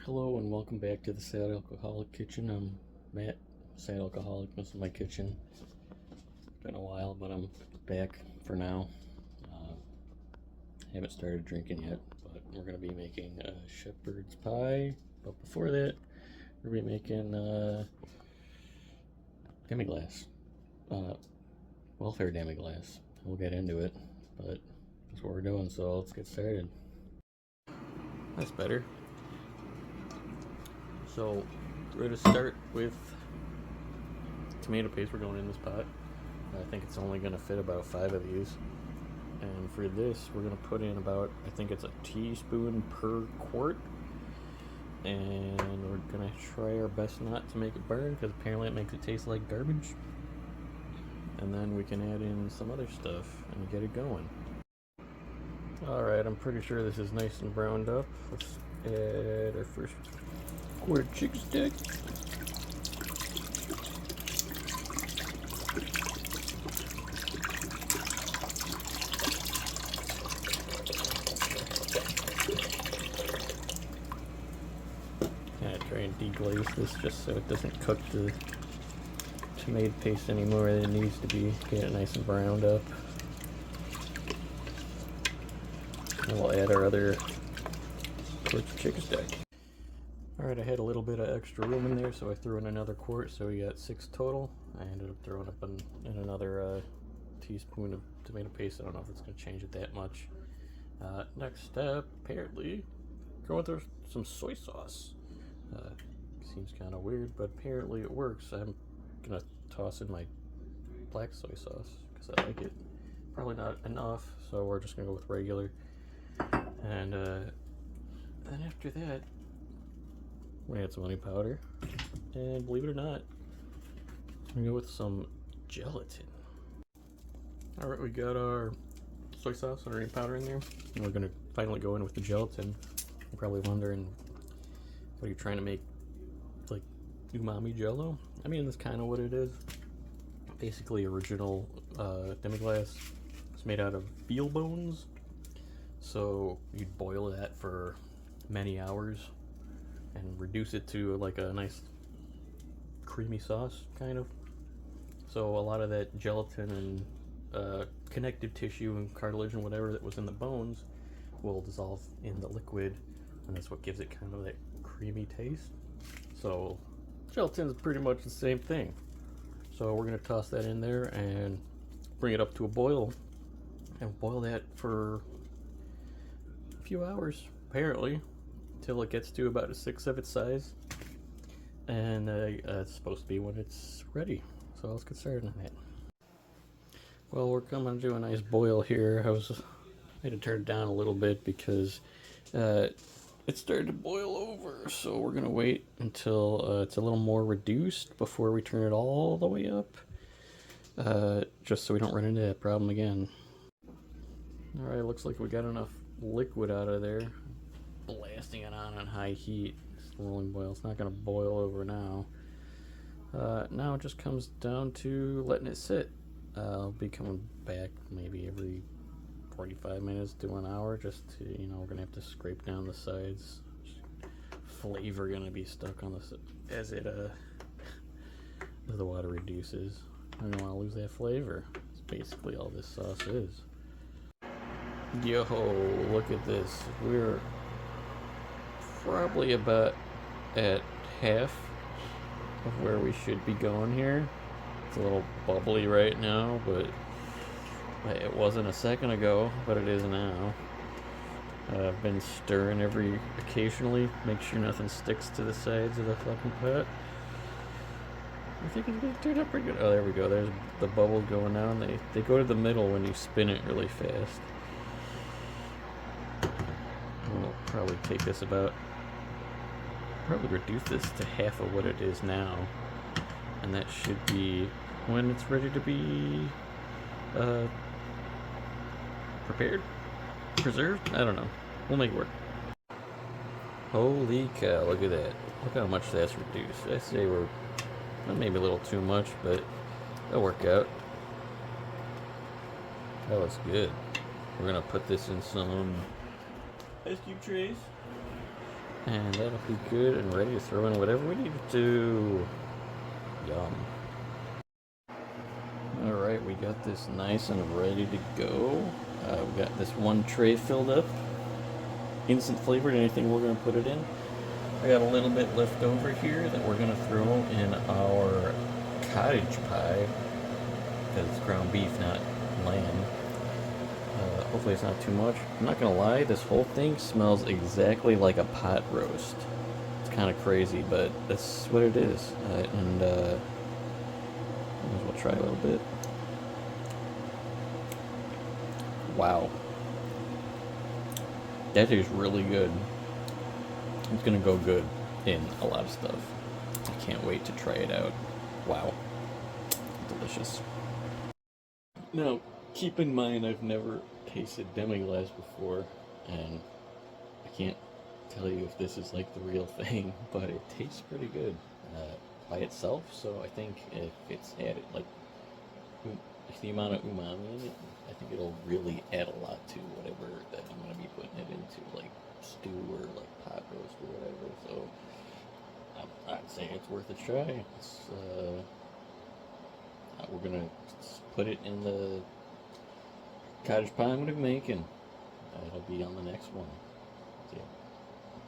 Hello and welcome back to the Sad Alcoholic Kitchen. I'm Matt, Sad Alcoholic. This is my kitchen. It's been a while, but I'm back for now. Haven't started drinking yet, but we're going to be making shepherd's pie. But before that, we're going to be making demiglace, welfare demiglace. We'll get into it, but that's what we're doing, so let's get started. That's better. So we're going to start with tomato paste. We're going in this pot. I think it's only going to fit about 5 of these. And for this, we're going to put in about, I think it's a teaspoon per quart. And we're going to try our best not to make it burn, because apparently it makes it taste like garbage. And then we can add in some other stuff and get it going. Alright, I'm pretty sure this is nice and browned up. Let's add our first quarter chicken stick. Kind of try and deglaze this just so it doesn't cook the tomato paste any more than it needs to be. Get it nice and browned up. And we'll add our other quarter chicken stick. Alright, I had a little bit of extra room in there, so I threw in another quart, so we got 6 total. I ended up throwing up in another teaspoon of tomato paste. I don't know if it's going to change it that much. Next step, apparently, going through some soy sauce. Seems kind of weird, but apparently it works. I'm going to toss in my black soy sauce, because I like it. Probably not enough, so we're just going to go with regular. And then after that, we add some honey powder, and believe it or not, we go with some gelatin. All right, we got our soy sauce and honey powder in there, and we're gonna finally go in with the gelatin. You're probably wondering, what are you trying to make, like umami jello? I mean, that's kind of what it is. Basically, original demiglace. It's made out of veal bones, so you'd boil that for many hours and reduce it to like a nice creamy sauce, kind of. So a lot of that gelatin and connective tissue and cartilage and whatever that was in the bones will dissolve in the liquid, and that's what gives it kind of that creamy taste. So gelatin is pretty much the same thing. So we're going to toss that in there and bring it up to a boil, and boil that for a few hours, apparently, until it gets to about a 1/6 of its size, and it's supposed to be when it's ready. So let's get started on that. Well, we're coming to a nice boil here. I had to turn it down a little bit because it started to boil over, so we're gonna wait until it's a little more reduced before we turn it all the way up, just so we don't run into that problem again. Alright, looks like we got enough liquid out of there. Blasting it on high heat. It's rolling boil. It's not going to boil over now. Now it just comes down to letting it sit. I'll be coming back maybe every 45 minutes to an hour, just to, we're going to have to scrape down the sides. Flavor going to be stuck on this as the water reduces. I don't want to lose that flavor. That's basically all this sauce is. Yo, look at this. We're probably about at half of where we should be going here. It's a little bubbly right now, but it wasn't a second ago, but it is now. I've been stirring occasionally, make sure nothing sticks to the sides of the fucking pot. I think it's gonna turn out pretty good. Oh, there we go. There's the bubbles going down. They go to the middle when you spin it really fast. We'll probably take this probably reduce this to half of what it is now, and that should be when it's ready to be preserved. I don't know. We'll make it work. Holy cow! Look at that. Look how much that's reduced. I say we're maybe a little too much, but that'll work out. That looks good. We're gonna put this in some ice cube trays. And that'll be good and ready to throw in whatever we need to. Yum. Alright, we got this nice and ready to go. We got this one tray filled up. Instant flavored, anything we're going to put it in. I got a little bit left over here that we're going to throw in our cottage pie. Because it's ground beef, not lamb. Hopefully it's not too much. I'm not going to lie, this whole thing smells exactly like a pot roast. It's kind of crazy, but that's what it is. Might as well try a little bit. Wow. That is really good. It's gonna go good in a lot of stuff. I can't wait to try it out. Wow. Delicious. Now, keep in mind I've never tasted demiglace before, and I can't tell you if this is like the real thing, but it tastes pretty good by itself, so I think if it's added, like, if the amount of umami in it, I think it'll really add a lot to whatever that I'm going to be putting it into, like stew or like pot roast or whatever. So I'd say it's worth a try. We're going to put it in the cottage pie I'm going to be making. It'll be on the next one. See ya.